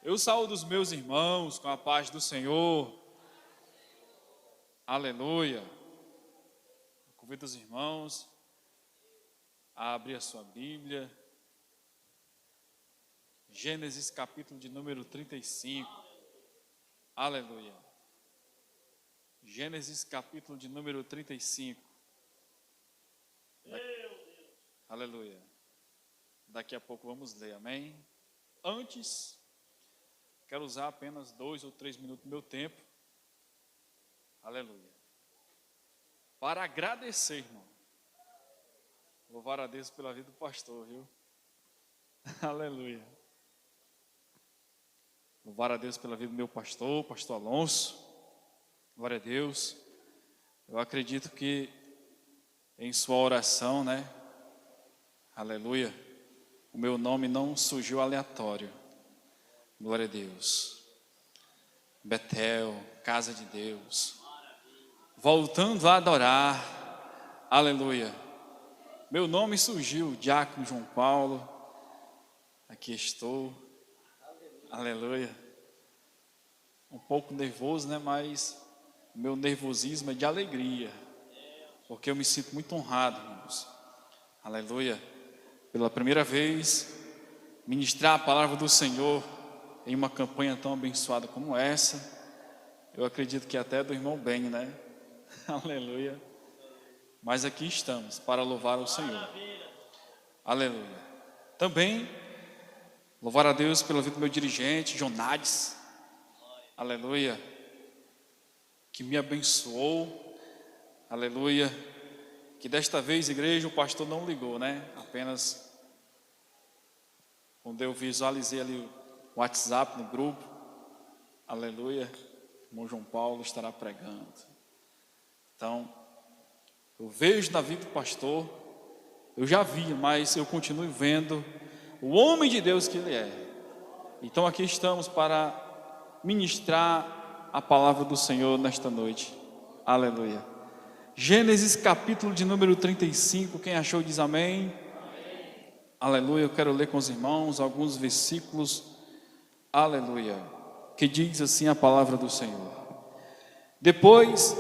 Eu saúdo os meus irmãos com a paz do Senhor. Aleluia. Eu convido os irmãos a abrir a sua Bíblia. Gênesis capítulo de número 35. Aleluia. Gênesis capítulo de número 35. Aleluia. Daqui a pouco vamos ler, amém? Antes, quero usar apenas 2 ou 3 minutos do meu tempo. Aleluia. Para agradecer, irmão. Louvar a Deus pela vida do pastor, viu? Aleluia. Louvar a Deus pela vida do meu pastor, pastor Alonso. Glória a Deus. Eu acredito que em sua oração, né? Aleluia. O meu nome não surgiu aleatório. Glória a Deus. Betel, casa de Deus. Voltando a adorar. Aleluia. Meu nome surgiu, Diácono João Paulo. Aqui estou. Aleluia. Um pouco nervoso, né? Mas o meu nervosismo é de alegria. Porque eu me sinto muito honrado, irmãos. Aleluia. Pela primeira vez, ministrar a palavra do Senhor em uma campanha tão abençoada como essa. Eu acredito que até do irmão Ben, né? Aleluia. Mas aqui estamos para louvar o Senhor. Aleluia. Também louvar a Deus pela vida do meu dirigente, Jonades. Aleluia. Que me abençoou. Aleluia. Que desta vez, igreja, o pastor não ligou, né? Apenas quando eu visualizei ali o WhatsApp no grupo. Aleluia. O irmão João Paulo estará pregando. Então, eu vejo na vida do pastor, eu já vi, mas eu continuo vendo o homem de Deus que ele é. Então aqui estamos para ministrar a palavra do Senhor nesta noite. Aleluia. Gênesis capítulo de número 35, quem achou diz amém. Aleluia, eu quero ler com os irmãos alguns versículos. Aleluia. Que diz assim a palavra do Senhor. Depois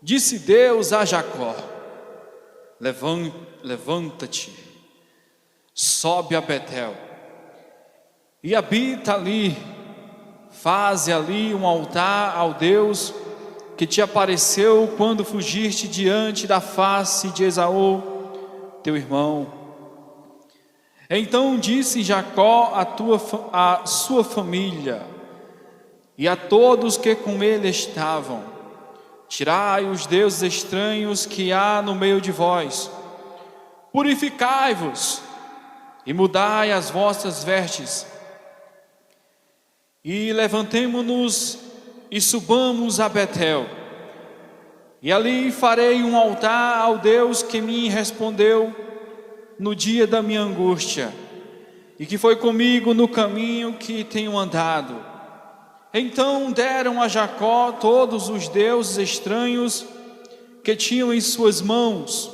disse Deus a Jacó: levanta-te, sobe a Betel e habita ali, faze ali um altar ao Deus que te apareceu quando fugiste diante da face de Esaú, teu irmão. Então disse Jacó a sua família e a todos que com ele estavam: tirai os deuses estranhos que há no meio de vós, purificai-vos e mudai as vossas vestes, e levantemo-nos e subamos a Betel, e ali farei um altar ao Deus que me respondeu no dia da minha angústia, e que foi comigo no caminho que tenho andado. Então deram a Jacó todos os deuses estranhos que tinham em suas mãos,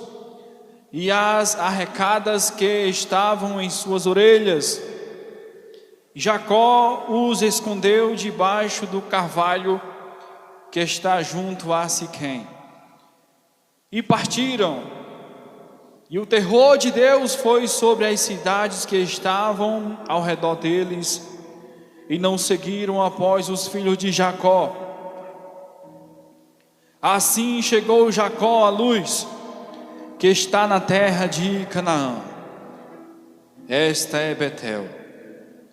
e as arrecadas que estavam em suas orelhas. Jacó os escondeu debaixo do carvalho que está junto a Siquém. E partiram, e o terror de Deus foi sobre as cidades que estavam ao redor deles, e não seguiram após os filhos de Jacó. Assim chegou Jacó à luz que está na terra de Canaã. Esta é Betel,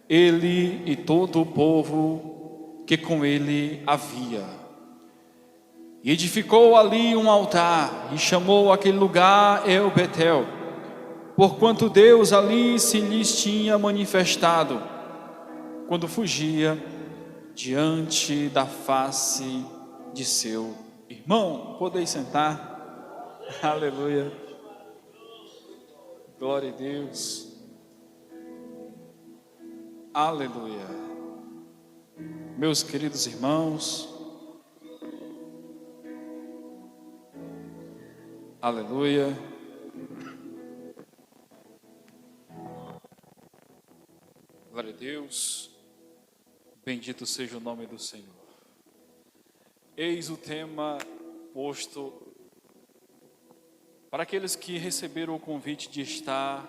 ele e todo o povo que com ele havia. E edificou ali um altar e chamou aquele lugar El Betel, porquanto Deus ali se lhes tinha manifestado quando fugia diante da face de seu irmão. Podeis sentar. Aleluia. Glória a Deus. Aleluia. Meus queridos irmãos, aleluia. Glória a Deus. Bendito seja o nome do Senhor. Eis o tema posto para aqueles que receberam o convite de estar,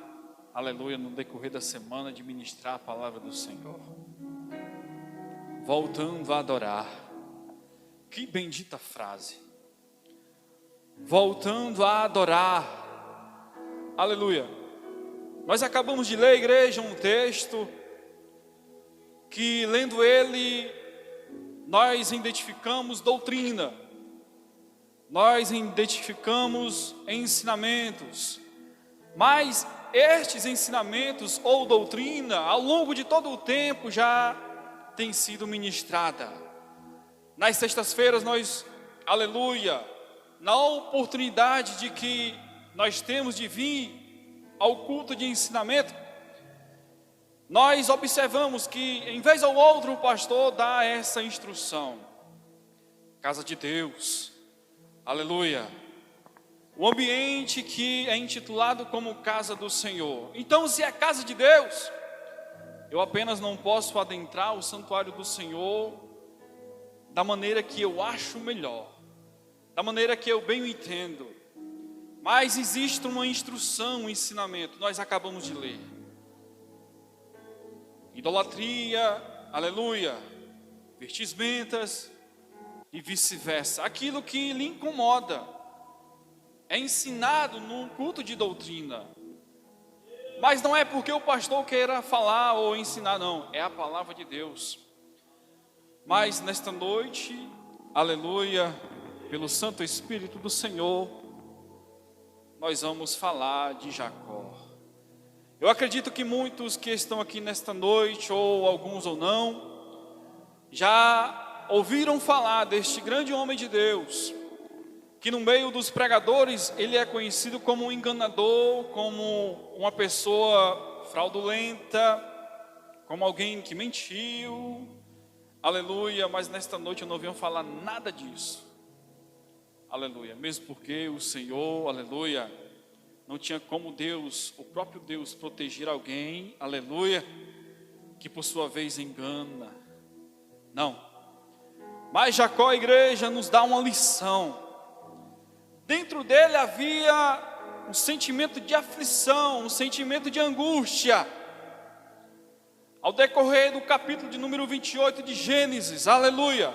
aleluia, no decorrer da semana, de ministrar a palavra do Senhor. Voltando a adorar. Que bendita frase. Voltando a adorar. Aleluia. Nós acabamos de ler, igreja, um texto que, lendo ele, nós identificamos doutrina, nós identificamos ensinamentos, mas estes ensinamentos ou doutrina, ao longo de todo o tempo, já tem sido ministrada. Nas sextas-feiras nós, aleluia, na oportunidade de que nós temos de vir ao culto de ensinamento, nós observamos que, em vez ou outro, o pastor dá essa instrução. Casa de Deus, aleluia. O ambiente que é intitulado como Casa do Senhor. Então, se é casa de Deus, eu apenas não posso adentrar o santuário do Senhor da maneira que eu acho melhor, da maneira que eu bem o entendo. Mas existe uma instrução, um ensinamento, nós acabamos de ler. Idolatria, aleluia, vestimentas e vice-versa. Aquilo que lhe incomoda é ensinado num culto de doutrina. Mas não é porque o pastor queira falar ou ensinar, não. É a palavra de Deus. Mas nesta noite, aleluia, pelo Santo Espírito do Senhor, nós vamos falar de Jacó. Eu acredito que muitos que estão aqui nesta noite, ou alguns ou não, já ouviram falar deste grande homem de Deus, que no meio dos pregadores, ele é conhecido como um enganador, como uma pessoa fraudulenta, como alguém que mentiu, aleluia, mas nesta noite eu não ouvi falar nada disso, aleluia, mesmo porque o Senhor, aleluia, não tinha como Deus, o próprio Deus, proteger alguém, aleluia, que por sua vez engana. Não. Mas Jacó, a igreja, nos dá uma lição. Dentro dele havia um sentimento de aflição, um sentimento de angústia. Ao decorrer do capítulo de número 28 de Gênesis, aleluia,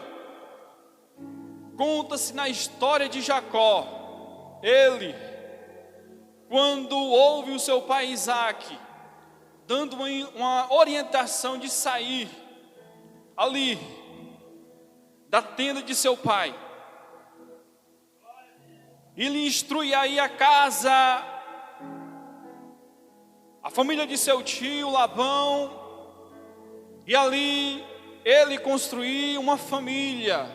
conta-se na história de Jacó, ele, quando ouve o seu pai Isaac dando uma orientação de sair ali da tenda de seu pai, ele instrui aí a casa, a família de seu tio Labão, e ali ele construiu uma família.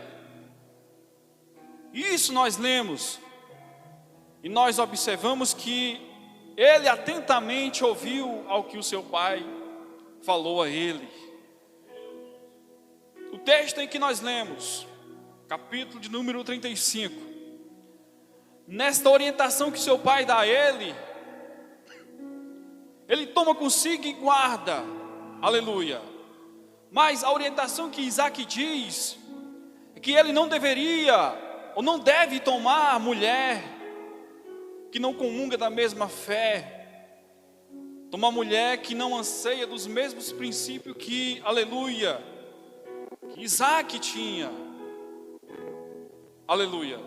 Isso nós lemos. E nós observamos que ele atentamente ouviu ao que o seu pai falou a ele. O texto em que nós lemos, capítulo de número 35, nesta orientação que seu pai dá a ele toma consigo e guarda, aleluia. Mas a orientação que Isaac diz é que ele não deveria ou não deve tomar mulher que não comunga da mesma fé, tomar mulher que não anseia dos mesmos princípios que, aleluia, que Isaac tinha, aleluia.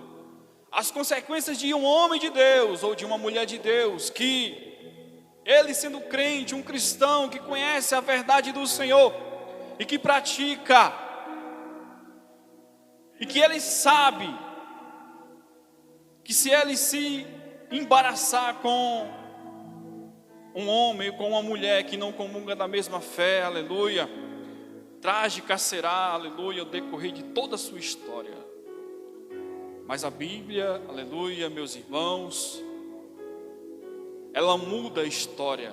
As consequências de um homem de Deus ou de uma mulher de Deus, que ele sendo crente, um cristão que conhece a verdade do Senhor e que pratica, e que ele sabe que se ele se embaraçar com um homem, com uma mulher que não comunga da mesma fé, aleluia, trágica será, aleluia, o decorrer de toda a sua história. Mas a Bíblia, aleluia, meus irmãos, ela muda a história,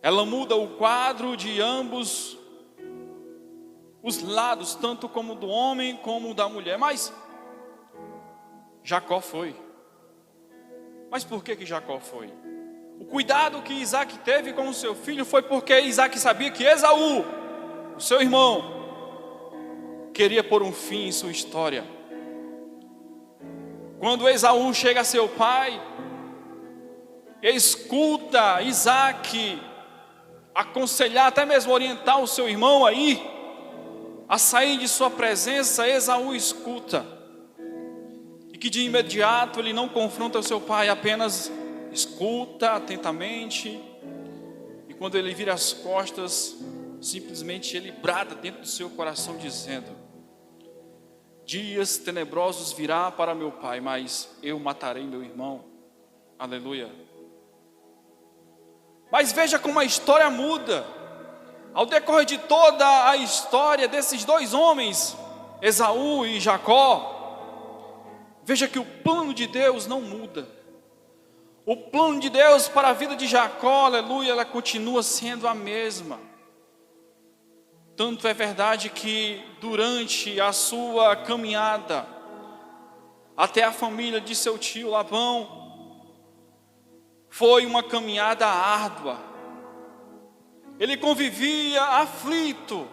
ela muda o quadro de ambos os lados, tanto como do homem como da mulher. Mas Jacó foi. Mas por que Jacó foi? O cuidado que Isaac teve com o seu filho foi porque Isaac sabia que Esaú, o seu irmão, queria pôr um fim em sua história. Quando Esaú chega a seu pai, escuta Isaque aconselhar, até mesmo orientar o seu irmão a sair de sua presença, Esaú escuta. E que de imediato ele não confronta o seu pai, apenas escuta atentamente. E quando ele vira as costas, simplesmente ele brada dentro do seu coração dizendo: dias tenebrosos virá para meu pai, mas eu matarei meu irmão. Aleluia. Mas veja como a história muda. Ao decorrer de toda a história desses dois homens, Esaú e Jacó, veja que o plano de Deus não muda. O plano de Deus para a vida de Jacó, aleluia, ela continua sendo a mesma. Tanto é verdade que durante a sua caminhada até a família de seu tio Labão, foi uma caminhada árdua. Ele convivia aflito,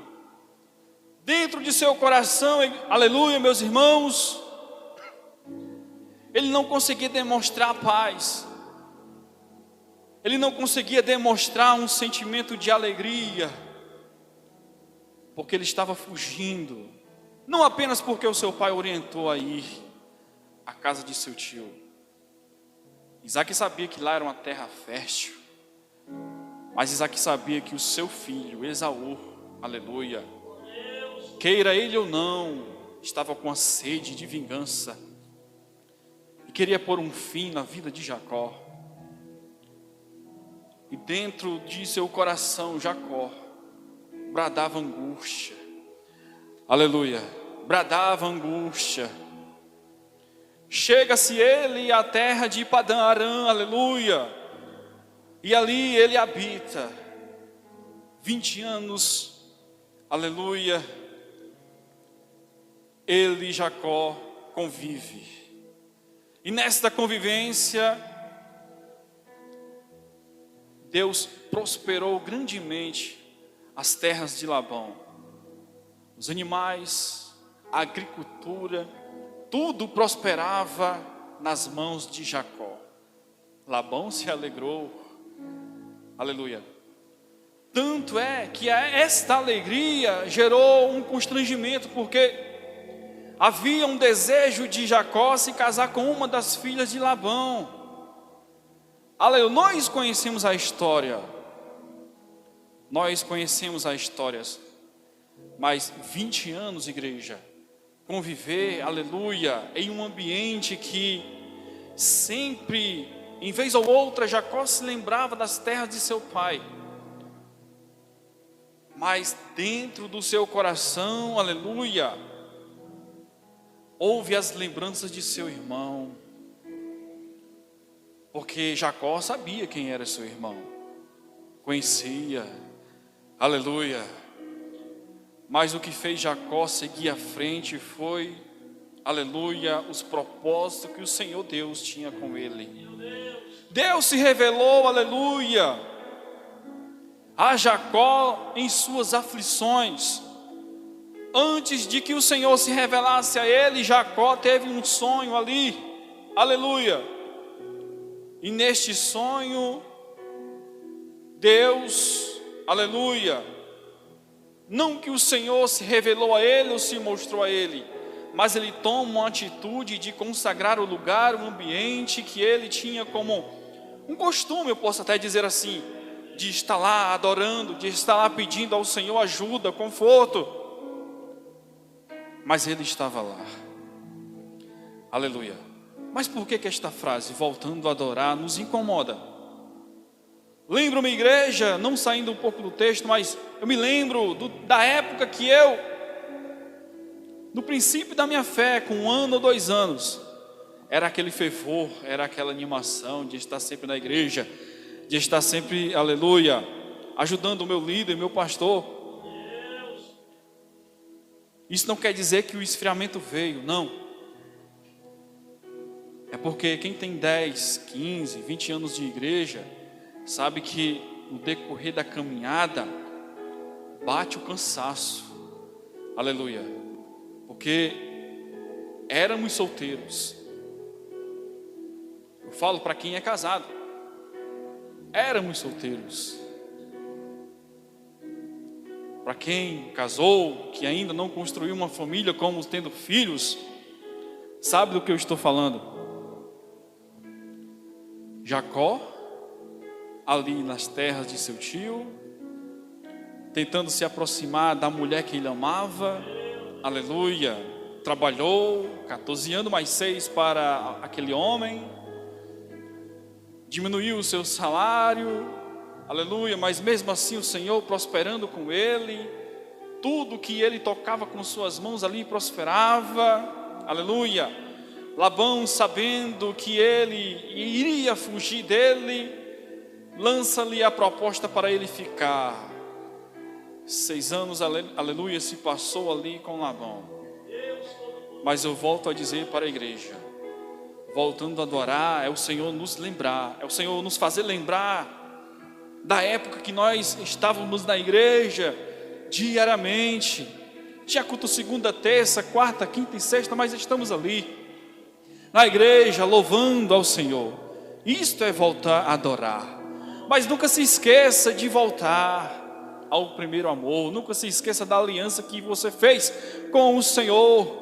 dentro de seu coração, aleluia, meus irmãos, ele não conseguia demonstrar paz, ele não conseguia demonstrar um sentimento de alegria, porque ele estava fugindo, não apenas porque o seu pai orientou a ir à casa de seu tio. Isaque sabia que lá era uma terra fértil, mas Isaque sabia que o seu filho, Esaú, aleluia, queira ele ou não, estava com a sede de vingança e queria pôr um fim na vida de Jacó. E dentro de seu coração, Jacó bradava angústia, aleluia, bradava angústia. Chega-se ele à terra de Padã Arã, aleluia, e ali ele habita 20 anos, aleluia. Ele e Jacó convive, e nesta convivência Deus prosperou grandemente as terras de Labão, os animais, a agricultura, tudo prosperava nas mãos de Jacó. Labão se alegrou, aleluia. Tanto é que esta alegria gerou um constrangimento, porque havia um desejo de Jacó se casar com uma das filhas de Labão. Aleluia, nós conhecemos a história, mas 20 anos, igreja, conviver, aleluia, em um ambiente que sempre, em vez ou outra, Jacó se lembrava das terras de seu pai, mas dentro do seu coração, aleluia, houve as lembranças de seu irmão, porque Jacó sabia quem era seu irmão, conhecia, aleluia. Mas o que fez Jacó seguir à frente foi, aleluia, os propósitos que o Senhor Deus tinha com ele. Deus se revelou, aleluia, a Jacó em suas aflições. Antes de que o Senhor se revelasse a ele, Jacó teve um sonho ali, aleluia. E neste sonho, Deus, aleluia, não que o Senhor se revelou a ele ou se mostrou a ele, mas ele toma uma atitude de consagrar o lugar, o ambiente que ele tinha como um costume, eu posso até dizer assim, de estar lá adorando, de estar lá pedindo ao Senhor ajuda, conforto. Mas ele estava lá, aleluia. Mas por que esta frase, voltando a adorar, nos incomoda? Lembro-me, igreja, não saindo um pouco do texto, mas eu me lembro da época que eu, no princípio da minha fé, com 1 ano ou 2 anos, era aquele fervor, era aquela animação de estar sempre na igreja, de estar sempre, aleluia, ajudando o meu líder, meu pastor. Isso não quer dizer que o esfriamento veio, não. É porque quem tem 10, 15, 20 anos de igreja, sabe que no decorrer da caminhada, bate o cansaço, aleluia. porque éramos solteiros. Eu falo para quem é casado. Éramos solteiros. Para quem casou, que ainda não construiu uma família como tendo filhos, sabe do que eu estou falando. Jacó, ali nas terras de seu tio, tentando se aproximar da mulher que ele amava, aleluia, trabalhou 14 anos mais 6 para aquele homem, diminuiu o seu salário, aleluia, mas mesmo assim o Senhor prosperando com ele, tudo que ele tocava com suas mãos ali prosperava, aleluia. Labão, sabendo que ele iria fugir dele, lança-lhe a proposta para ele ficar. 6 anos, aleluia, se passou ali com Labão. Mas eu volto a dizer para a igreja, voltando a adorar, é o Senhor nos lembrar, é o Senhor nos fazer lembrar da época que nós estávamos na igreja diariamente. Tinha culto segunda, terça, quarta, quinta e sexta, mas estamos ali na igreja louvando ao Senhor. Isto é voltar a adorar. Mas nunca se esqueça de voltar ao primeiro amor. Nunca se esqueça da aliança que você fez com o Senhor.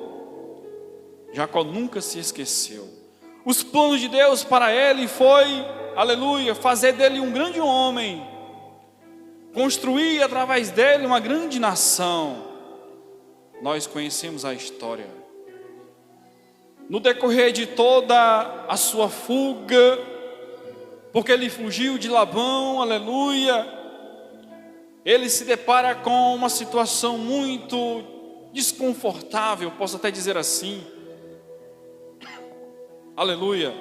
Jacó nunca se esqueceu. Os planos de Deus para ele foi, aleluia, fazer dele um grande homem, construir através dele uma grande nação. Nós conhecemos a história. No decorrer de toda a sua fuga, porque ele fugiu de Labão, aleluia, ele se depara com uma situação muito desconfortável, posso até dizer assim, aleluia.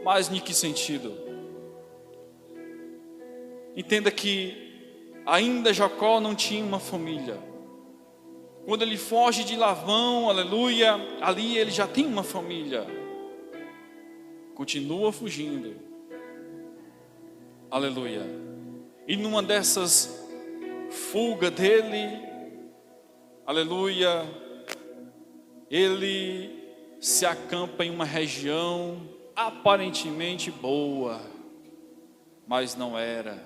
Mas em que sentido? Entenda que ainda Jacó não tinha uma família. Quando ele foge de Labão, aleluia, ali ele já tem uma família. Continua fugindo, aleluia. E numa dessas fugas dele, aleluia, ele se acampa em uma região aparentemente boa, mas não era.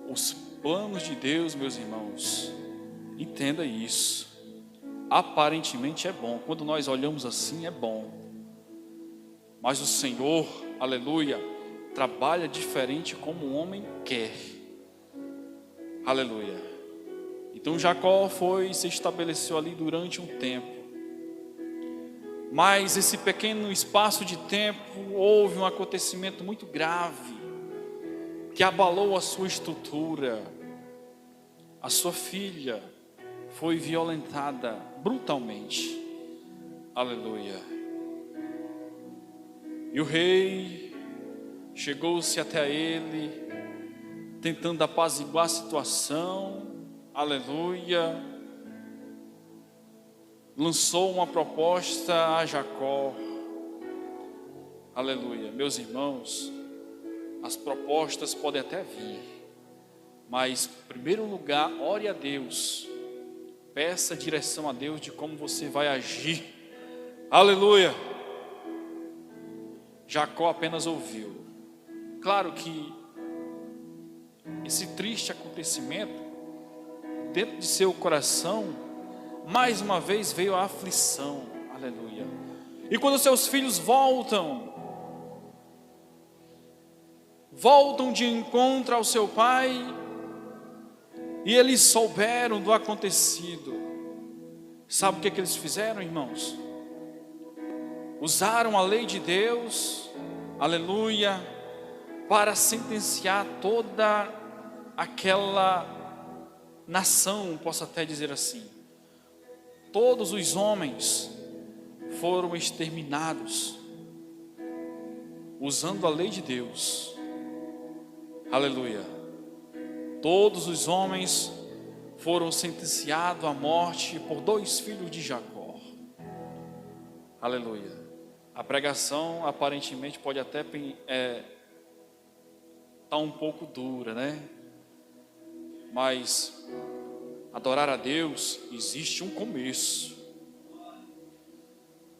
Os planos de Deus, meus irmãos, entenda isso. Aparentemente é bom, quando nós olhamos assim é bom, mas o Senhor, aleluia, trabalha diferente como o homem quer, aleluia. Então Jacó se estabeleceu ali durante um tempo, mas esse pequeno espaço de tempo houve um acontecimento muito grave que abalou a sua estrutura. A sua filha foi violentada brutalmente, aleluia. E o rei chegou-se até ele, tentando apaziguar a situação, aleluia. Lançou uma proposta a Jacó, aleluia. Meus irmãos, as propostas podem até vir, mas em primeiro lugar, ore a Deus, peça direção a Deus de como você vai agir, aleluia. Jacó apenas ouviu. Claro que esse triste acontecimento, dentro de seu coração, mais uma vez veio a aflição, aleluia. E quando seus filhos voltam de encontro ao seu pai, e eles souberam do acontecido, sabe o que eles fizeram, irmãos? Usaram a lei de Deus, aleluia, para sentenciar toda aquela nação, posso até dizer assim. Todos os homens foram exterminados, usando a lei de Deus, aleluia. Todos os homens foram sentenciados à morte por 2 filhos de Jacó, aleluia. A pregação aparentemente pode até estar um pouco dura, né? Mas adorar a Deus existe um começo.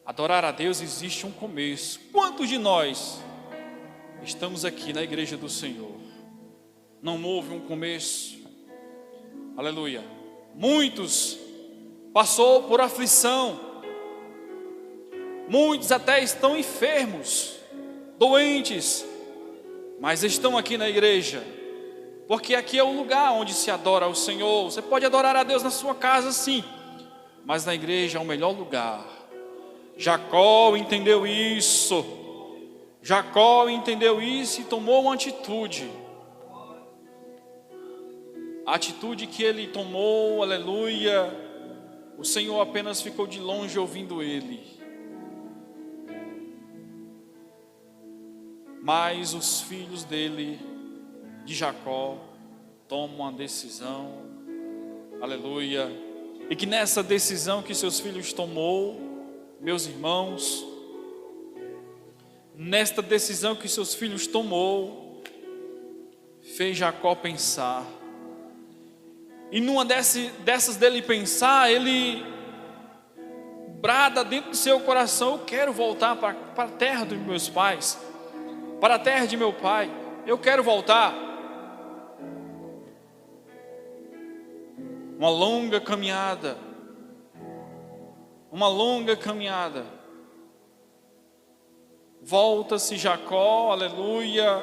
Adorar a Deus existe um começo. Quantos de nós estamos aqui na igreja do Senhor? Não houve um começo. Aleluia. Muitos passou por aflição. Muitos até estão enfermos, doentes, mas estão aqui na igreja, porque aqui é o lugar onde se adora ao Senhor. Você pode adorar a Deus na sua casa, sim, mas na igreja é o melhor lugar. Jacó entendeu isso. Jacó entendeu isso e tomou uma atitude. A atitude que ele tomou, aleluia, o Senhor apenas ficou de longe ouvindo ele. Mas os filhos dele, de Jacó, tomam uma decisão, aleluia. E que nessa decisão que seus filhos tomou, meus irmãos, nesta decisão que seus filhos tomou, fez Jacó pensar. E numa dessas dele pensar, ele brada dentro do seu coração: eu quero voltar para a terra dos meus pais, para a terra de meu pai, eu quero voltar. Uma longa caminhada. Volta-se Jacó, aleluia,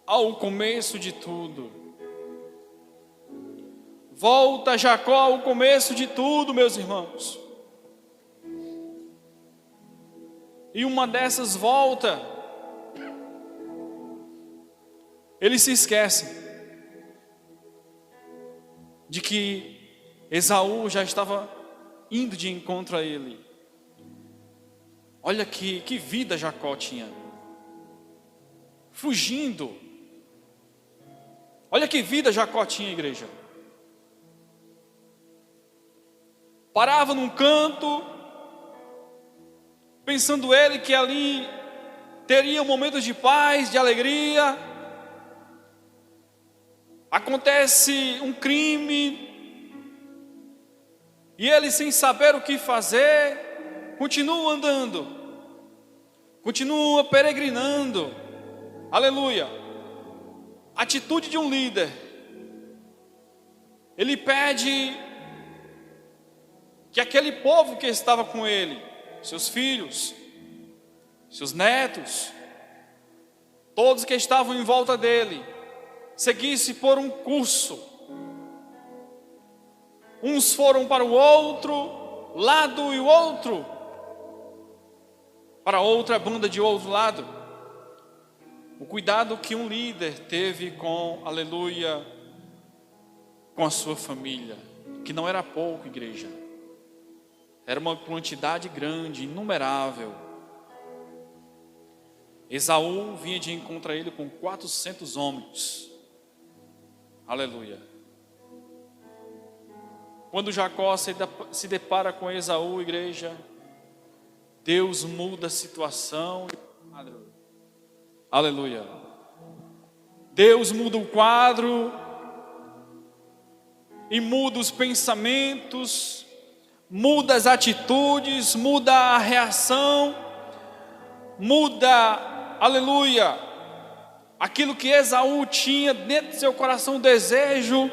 ao começo de tudo. Volta Jacó ao começo de tudo, meus irmãos. E uma dessas volta, ele se esquece de que Esaú já estava indo de encontro a ele. Olha que vida Jacó tinha, fugindo. Olha que vida Jacó tinha, igreja. Parava num canto, pensando ele que ali teria momentos de paz, de alegria. Acontece um crime, e ele, sem saber o que fazer, continua andando, continua peregrinando. Aleluia. Atitude de um líder. Ele pede que aquele povo que estava com ele, seus filhos, seus netos, todos que estavam em volta dele, seguisse por um curso. Uns foram para o outro lado e o outro para outra banda de outro lado. O cuidado que um líder teve com, aleluia, com a sua família, que não era pouco, igreja. Era uma quantidade grande, inumerável. Esaú vinha de encontro a ele com 400 homens. Aleluia. Quando Jacó se depara com Esaú, igreja, Deus muda a situação. Aleluia. Deus muda o quadro e muda os pensamentos, muda as atitudes, muda a reação, muda, aleluia, aquilo que Esaú tinha dentro do seu coração, o desejo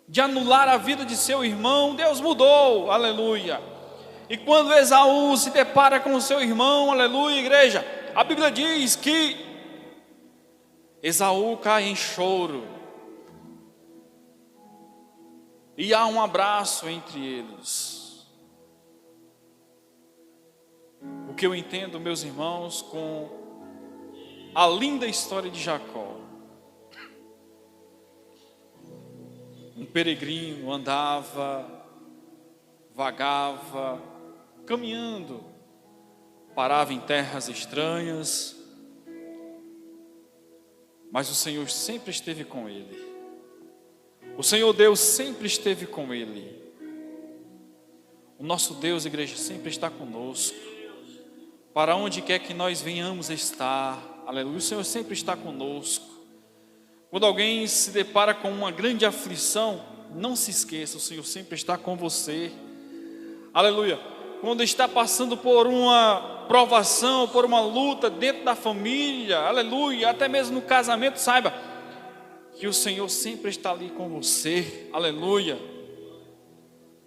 de anular a vida de seu irmão. Deus mudou, aleluia. E quando Esaú se depara com o seu irmão, aleluia, igreja, a Bíblia diz que Esaú cai em choro, e há um abraço entre eles. O que eu entendo, meus irmãos, com a linda história de Jacó. Um peregrino andava, vagava, caminhando, parava em terras estranhas, mas o Senhor sempre esteve com ele. O Senhor Deus sempre esteve com ele. O nosso Deus, igreja, sempre está conosco. Para onde quer que nós venhamos estar, aleluia, o Senhor sempre está conosco. Quando alguém se depara com uma grande aflição, não se esqueça, o Senhor sempre está com você. Aleluia. Quando está passando por uma provação, por uma luta dentro da família, aleluia, até mesmo no casamento, saiba que o Senhor sempre está ali com você, aleluia.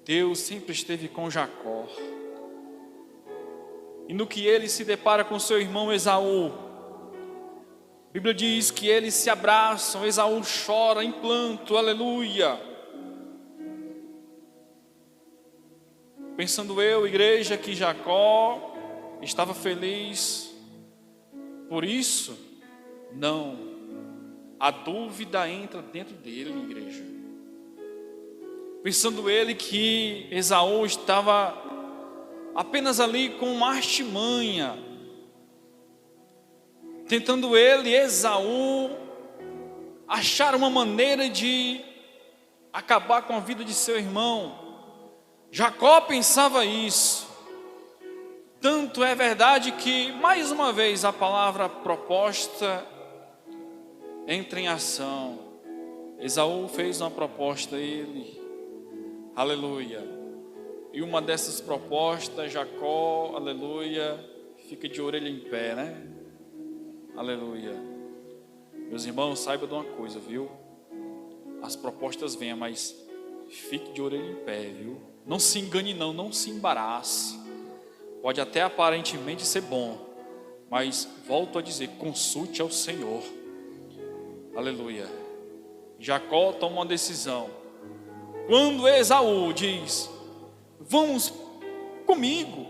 Deus sempre esteve com Jacó. E no que ele se depara com seu irmão Esaú, a Bíblia diz que eles se abraçam, Esaú chora em pranto, aleluia. Pensando eu, igreja, que Jacó estava feliz por isso? Não. A dúvida entra dentro dele, igreja. Pensando ele que Esaú estava apenas ali com uma artimanha, tentando ele, Esaú, achar uma maneira de acabar com a vida de seu irmão. Jacó pensava isso. Tanto é verdade que, mais uma vez, a palavra proposta entra em ação. Esaú fez uma proposta a ele, aleluia. E uma dessas propostas, Jacó, aleluia, fica de orelha em pé, né? Aleluia. Meus irmãos, saiba de uma coisa, viu? As propostas venham, mas fique de orelha em pé, viu? Não se engane não, não se embarace. Pode até aparentemente ser bom, mas volto a dizer, consulte ao Senhor. Aleluia. Jacó toma uma decisão. Quando Esaú diz: vamos comigo,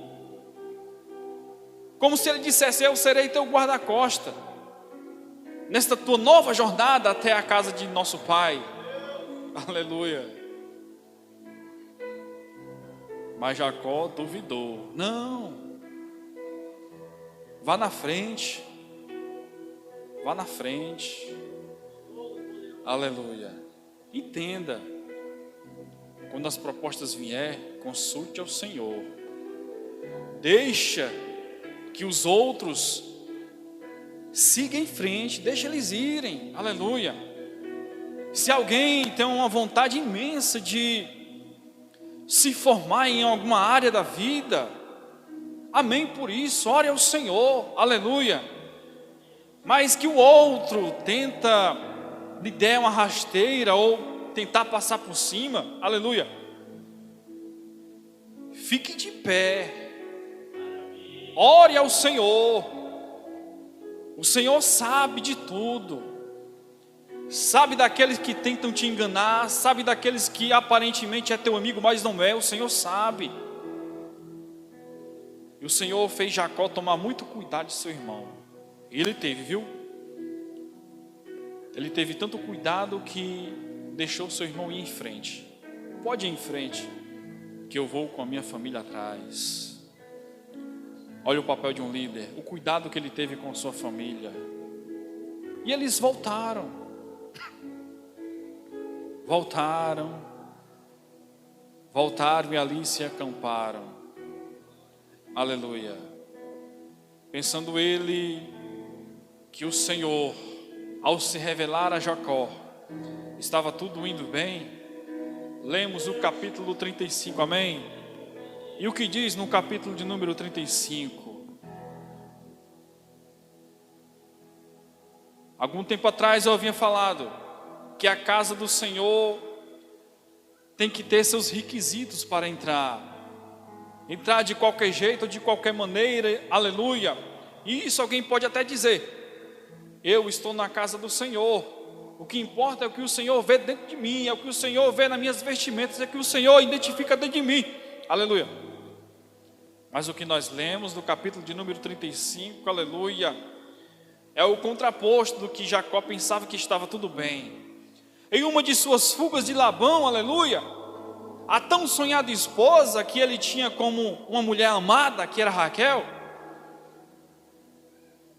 como se ele dissesse: eu serei teu guarda-costa nesta tua nova jornada até a casa de nosso pai. Aleluia. Mas Jacó duvidou. Não, vá na frente, vá na frente. Aleluia. Entenda, quando as propostas vier, consulte ao Senhor. Deixa que os outros sigam em frente, deixa eles irem. Aleluia. Se alguém tem uma vontade imensa de se formar em alguma área da vida, amém por isso, ore ao Senhor, aleluia. Mas que o outro tenta lhe der uma rasteira ou tentar passar por cima, aleluia, fique de pé, ore ao Senhor. O Senhor sabe de tudo, sabe daqueles que tentam te enganar, sabe daqueles que aparentemente é teu amigo, mas não é. O Senhor sabe. E o Senhor fez Jacó tomar muito cuidado de seu irmão. E ele teve, viu? Ele teve tanto cuidado que deixou seu irmão ir em frente. Pode ir em frente, que eu vou com a minha família atrás. Olha o papel de um líder, o cuidado que ele teve com sua família. E eles voltaram, e ali se acamparam, aleluia. Pensando ele que o Senhor, ao se revelar a Jacó, estava tudo indo bem. Lemos o capítulo 35, amém? E o que diz no capítulo de número 35? Algum tempo atrás eu havia falado que a casa do Senhor tem que ter seus requisitos para entrar de qualquer jeito ou de qualquer maneira, aleluia. E isso alguém pode até dizer: eu estou na casa do Senhor, o que importa é o que o Senhor vê dentro de mim, é o que o Senhor vê nas minhas vestimentas, é o que o Senhor identifica dentro de mim, aleluia. Mas o que nós lemos no capítulo de número 35, aleluia, é o contraposto do que Jacó pensava que estava tudo bem. Em uma de suas fugas de Labão, aleluia, a tão sonhada esposa que ele tinha como uma mulher amada, que era Raquel,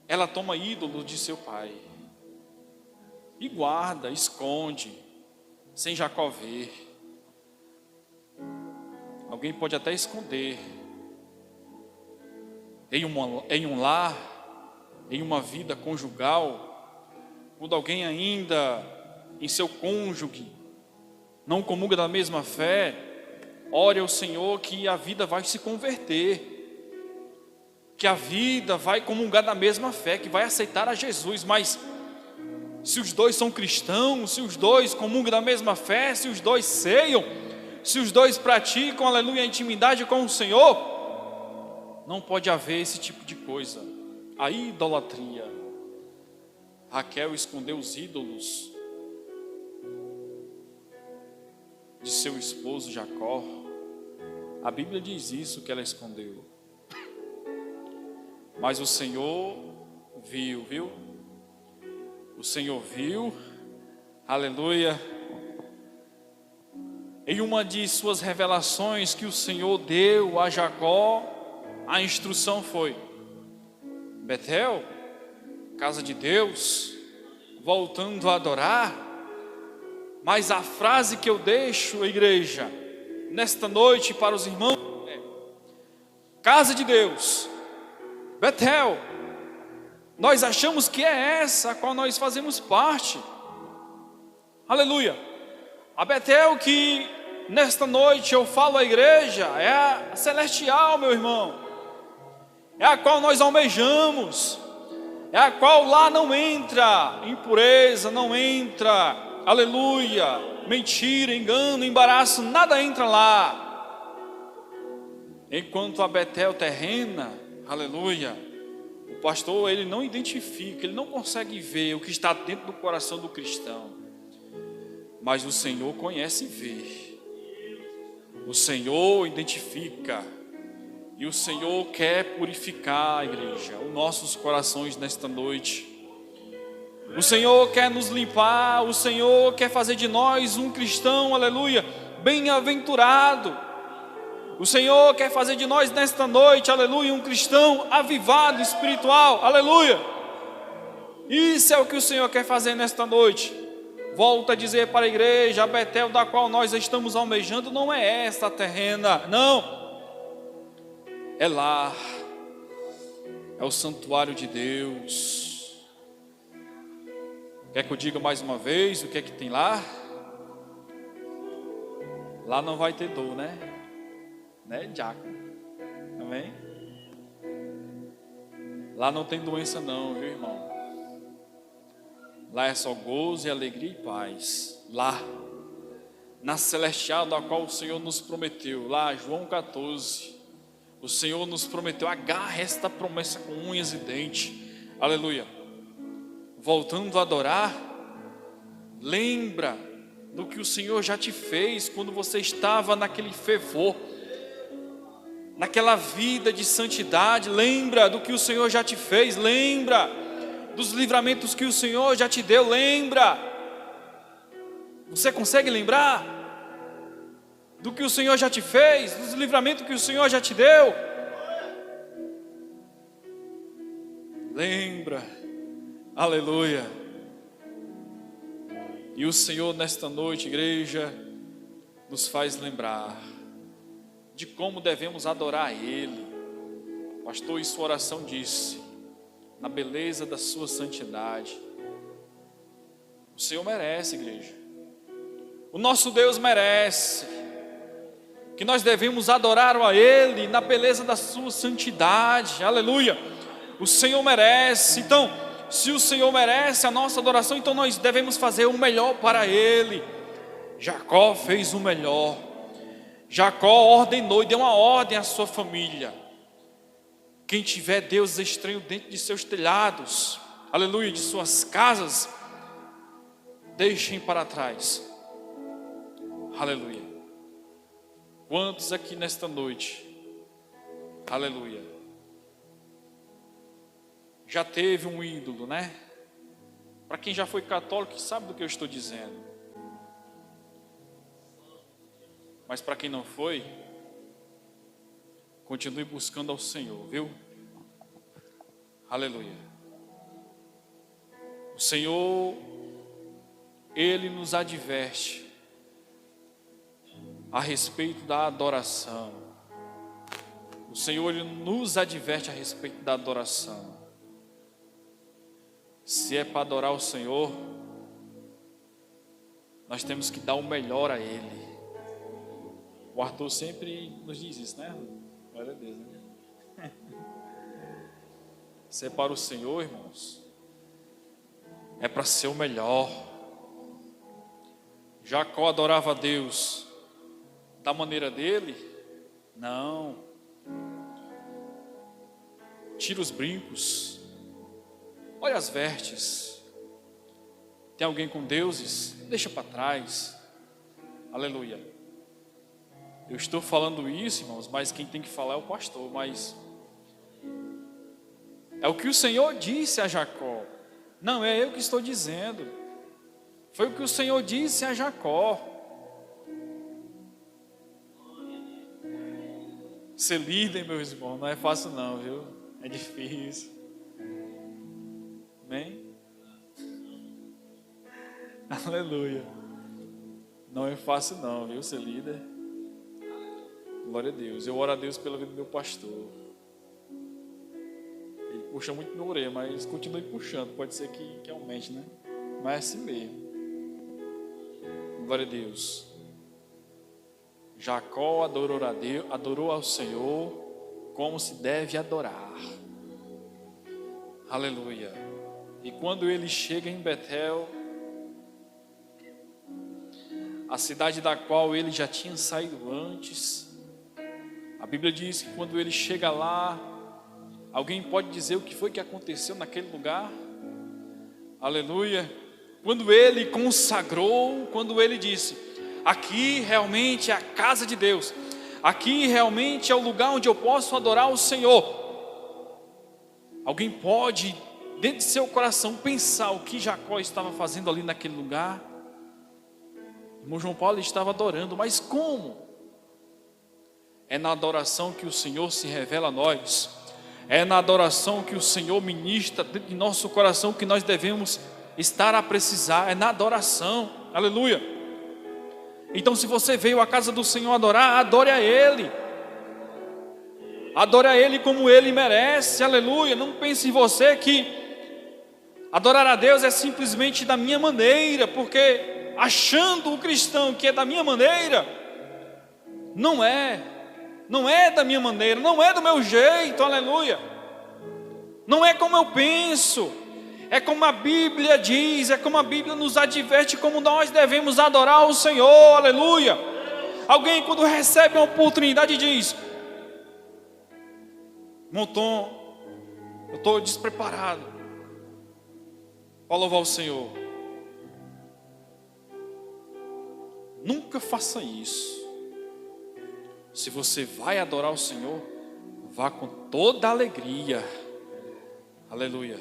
ela toma ídolo de seu pai e guarda, esconde, sem Jacó ver. Alguém pode até esconder em um lar, em uma vida conjugal, quando alguém ainda em seu cônjuge não comunga da mesma fé, ore ao Senhor que a vida vai se converter, que a vida vai comungar da mesma fé, que vai aceitar a Jesus. Mas se os dois são cristãos, se os dois comungam da mesma fé, se os dois ceiam, se os dois praticam, aleluia, a intimidade com o Senhor, não pode haver esse tipo de coisa, a idolatria. Raquel escondeu os ídolos de seu esposo Jacó. A Bíblia diz isso, que ela escondeu. Mas o Senhor viu? O Senhor viu, aleluia. Em uma de suas revelações que o Senhor deu a Jacó, a instrução foi: Betel, casa de Deus, voltando a adorar. Mas a frase que eu deixo, igreja, nesta noite para os irmãos é: casa de Deus, Betel. Nós achamos que é essa a qual nós fazemos parte, aleluia. A Betel que nesta noite eu falo à igreja é a celestial, meu irmão, é a qual nós almejamos, é a qual lá não entra impureza, não entra, aleluia, mentira, engano, embaraço, nada entra lá. Enquanto a Betel terrena, aleluia, o pastor, ele não identifica, ele não consegue ver o que está dentro do coração do cristão. Mas o Senhor conhece e vê. O Senhor identifica. E o Senhor quer purificar, igreja, os nossos corações nesta noite. O Senhor quer nos limpar. O Senhor quer fazer de nós um cristão, aleluia, bem-aventurado. O Senhor quer fazer de nós nesta noite, aleluia, um cristão avivado, espiritual, aleluia. Isso é o que o Senhor quer fazer nesta noite. Volto a dizer para a igreja: a Betel da qual nós estamos almejando não é esta terrena, não. É lá, é o santuário de Deus. Quer que eu diga mais uma vez o que é que tem lá? Lá não vai ter dor, né, diácono? Amém? Lá não tem doença não, viu, irmão? Lá é só gozo e alegria e paz. Lá, na celestial da qual o Senhor nos prometeu. Lá, João 14, o Senhor nos prometeu: agarre esta promessa com unhas e dentes, aleluia. Voltando a adorar, lembra do que o Senhor já te fez quando você estava naquele fervor, naquela vida de santidade. Lembra do que o Senhor já te fez, lembra dos livramentos que o Senhor já te deu, lembra. Você consegue lembrar do que o Senhor já te fez, dos livramentos que o Senhor já te deu? Lembra, aleluia. E o Senhor nesta noite, igreja, nos faz lembrar de como devemos adorar Ele. O pastor, em sua oração, disse: na beleza da sua santidade. O Senhor merece, igreja. O nosso Deus merece que nós devemos adorar a Ele na beleza da sua santidade, aleluia. O Senhor merece. Então, se o Senhor merece a nossa adoração, então nós devemos fazer o melhor para Ele. Jacó fez o melhor. Jacó ordenou e deu uma ordem à sua família: quem tiver deuses estranhos dentro de seus telhados, aleluia, de suas casas, deixem para trás, aleluia. Quantos aqui nesta noite, aleluia, já teve um ídolo, né? Para quem já foi católico sabe do que eu estou dizendo. Mas para quem não foi, continue buscando ao Senhor, viu? Aleluia. O Senhor, Ele nos adverte a respeito da adoração. O Senhor, Ele nos adverte a respeito da adoração. Se é para adorar o Senhor, nós temos que dar o melhor a Ele. O Arthur sempre nos diz isso, né? Glória a Deus, né? Se é para o Senhor, irmãos, é para ser o melhor. Jacó adorava a Deus da maneira dele? Não. Tira os brincos, olha as vestes. Tem alguém com deuses? Deixa para trás. Aleluia. Eu estou falando isso, irmãos, mas quem tem que falar é o pastor. Mas é o que o Senhor disse a Jacó. Não é eu que estou dizendo. Foi o que o Senhor disse a Jacó. Ser líder, meus irmãos, não é fácil não, viu? É difícil. Amém? Aleluia. Não é fácil não, viu? Ser líder. Glória a Deus. Eu oro a Deus pela vida do meu pastor. Ele puxa muito minha orelha, mas continue puxando. Pode ser que aumente, né? Mas é assim mesmo. Glória a Deus. Jacó adorou ao Senhor como se deve adorar. Aleluia. E quando ele chega em Betel, a cidade da qual ele já tinha saído antes, a Bíblia diz que quando ele chega lá, alguém pode dizer o que foi que aconteceu naquele lugar? Aleluia. Quando ele consagrou, quando ele disse: aqui realmente é a casa de Deus, aqui realmente é o lugar onde eu posso adorar o Senhor. Alguém pode, dentro de seu coração, pensar o que Jacó estava fazendo ali naquele lugar? O irmão João Paulo estava adorando, mas como? É na adoração que o Senhor se revela a nós. É na adoração que o Senhor ministra dentro de nosso coração que nós devemos estar a precisar. É na adoração. Aleluia. Então, se você veio à casa do Senhor adorar, adore a Ele. Adore a Ele como Ele merece. Aleluia. Não pense em você que adorar a Deus é simplesmente da minha maneira, porque achando o cristão que é da minha maneira, não é. Não é da minha maneira, não é do meu jeito, aleluia. Não é como eu penso, é como a Bíblia diz, é como a Bíblia nos adverte como nós devemos adorar o Senhor, aleluia. Alguém quando recebe uma oportunidade diz: Monton, eu estou despreparado para louvar o Senhor. Nunca faça isso. Se você vai adorar o Senhor, vá com toda alegria. Aleluia.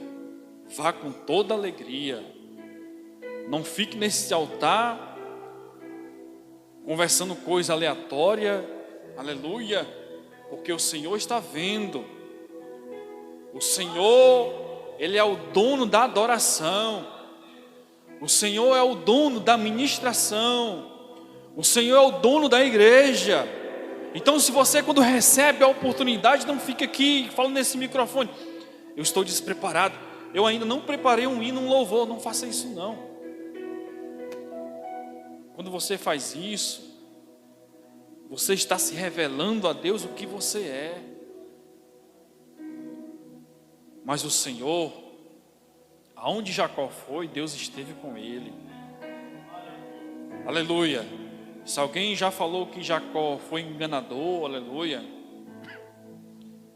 Vá com toda alegria. Não fique nesse altar conversando coisa aleatória. Aleluia. Porque o Senhor está vendo. O Senhor, Ele é o dono da adoração. O Senhor é o dono da ministração. O Senhor é o dono da igreja. Então, se você, quando recebe a oportunidade, não fica aqui falando nesse microfone: eu estou despreparado, eu ainda não preparei um hino, um louvor. Não faça isso não. Quando você faz isso, você está se revelando a Deus o que você é. Mas o Senhor, aonde Jacó foi, Deus esteve com ele. Aleluia. Se alguém já falou que Jacó foi enganador, aleluia.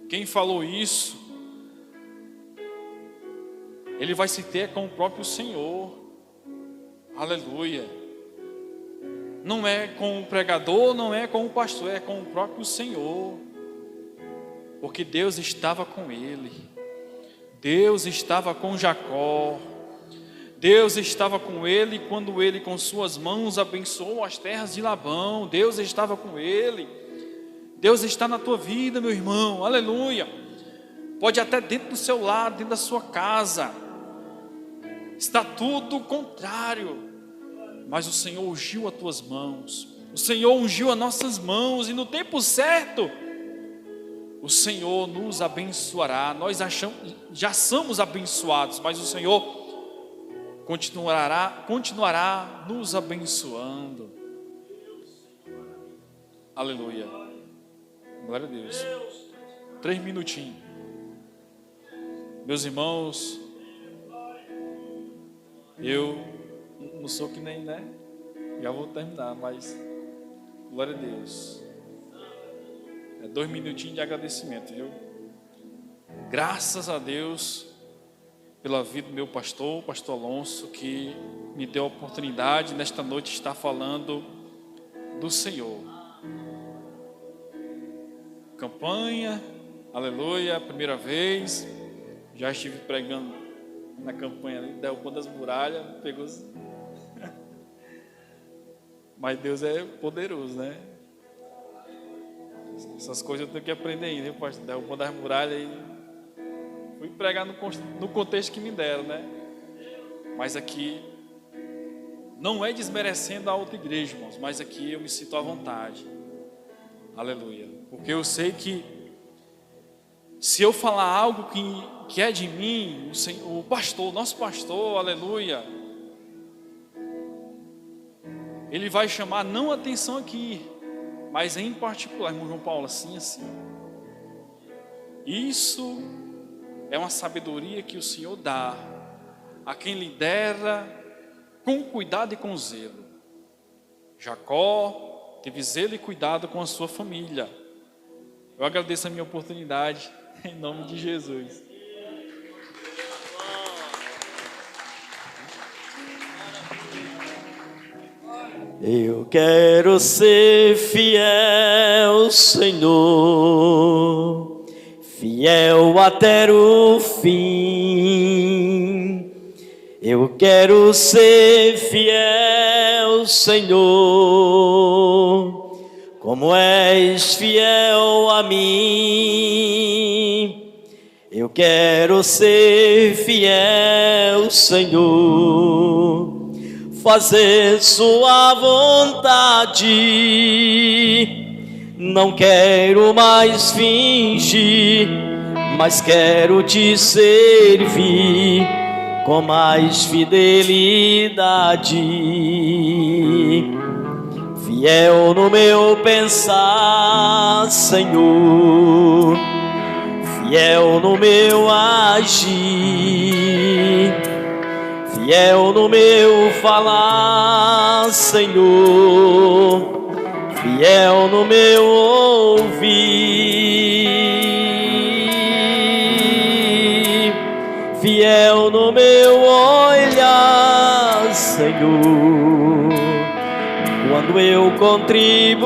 Quem falou isso, ele vai se ter com o próprio Senhor. Aleluia. Não é com o pregador, não é com o pastor, é com o próprio Senhor. Porque Deus estava com ele. Deus estava com Jacó. Deus estava com ele quando ele com suas mãos abençoou as terras de Labão. Deus estava com ele. Deus está na tua vida, meu irmão, aleluia. Pode até dentro do seu lar, dentro da sua casa, está tudo contrário, mas o Senhor ungiu as tuas mãos. O Senhor ungiu as nossas mãos, e no tempo certo o Senhor nos abençoará. Nós já somos abençoados, mas o Senhor continuará nos abençoando. Aleluia. Glória a Deus. 3 minutinhos. Meus irmãos, eu não sou que nem, né? Já vou terminar, mas glória a Deus. É 2 minutinhos de agradecimento, viu? Graças a Deus pela vida do meu pastor, o pastor Alonso, que me deu a oportunidade nesta noite de estar falando do Senhor. Campanha, aleluia, primeira vez. Já estive pregando na campanha ali, derrubando as muralhas, pegou. Mas Deus é poderoso, né? Essas coisas eu tenho que aprender ainda, viu, pastor? Derrubando as muralhas e fui pregar no contexto que me deram, né? Mas aqui não é desmerecendo a outra igreja, irmãos, mas aqui eu me sinto à vontade. Aleluia. Porque eu sei que se eu falar algo que é de mim, o pastor, nosso pastor, aleluia, ele vai chamar não a atenção aqui, mas em particular, irmão João Paulo, assim. Isso é uma sabedoria que o Senhor dá a quem lidera com cuidado e com zelo. Jacó teve zelo e cuidado com a sua família. Eu agradeço a minha oportunidade, em nome de Jesus. Eu quero ser fiel, Senhor, fiel até o fim. Eu quero ser fiel, Senhor, como és fiel a mim. Eu quero ser fiel, Senhor, fazer sua vontade. Não quero mais fingir, mas quero te servir com mais fidelidade. Fiel no meu pensar, Senhor, fiel no meu agir, fiel no meu falar, Senhor, fiel no meu ouvir, fiel no meu olhar, Senhor, quando eu contribuir,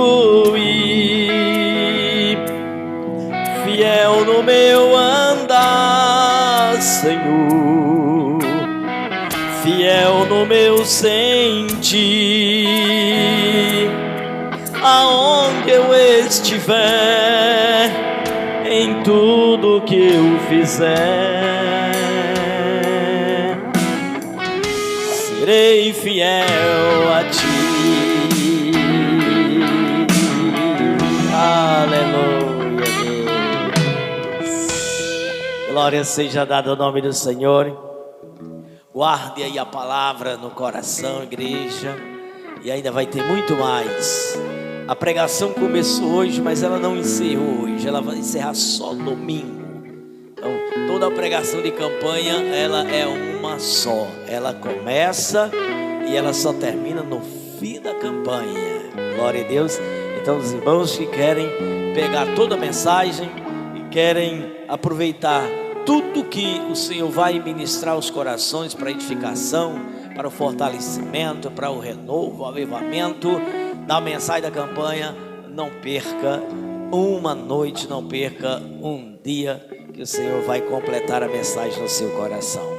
fiel no meu andar, Senhor, fiel no meu sentir, aonde eu estiver, em tudo que eu fizer, serei fiel a ti. Aleluia, Deus. Glória seja dada ao nome do Senhor. Guarde aí a palavra no coração, igreja, e ainda vai ter muito mais. A pregação começou hoje, mas ela não encerrou hoje, ela vai encerrar só domingo. Então, toda a pregação de campanha, ela é uma só. Ela começa e ela só termina no fim da campanha. Glória a Deus. Então, os irmãos que querem pegar toda a mensagem e querem aproveitar tudo que o Senhor vai ministrar aos corações para edificação, para o fortalecimento, para o renovo, o avivamento da mensagem da campanha, não perca uma noite, não perca um dia que o Senhor vai completar a mensagem no seu coração.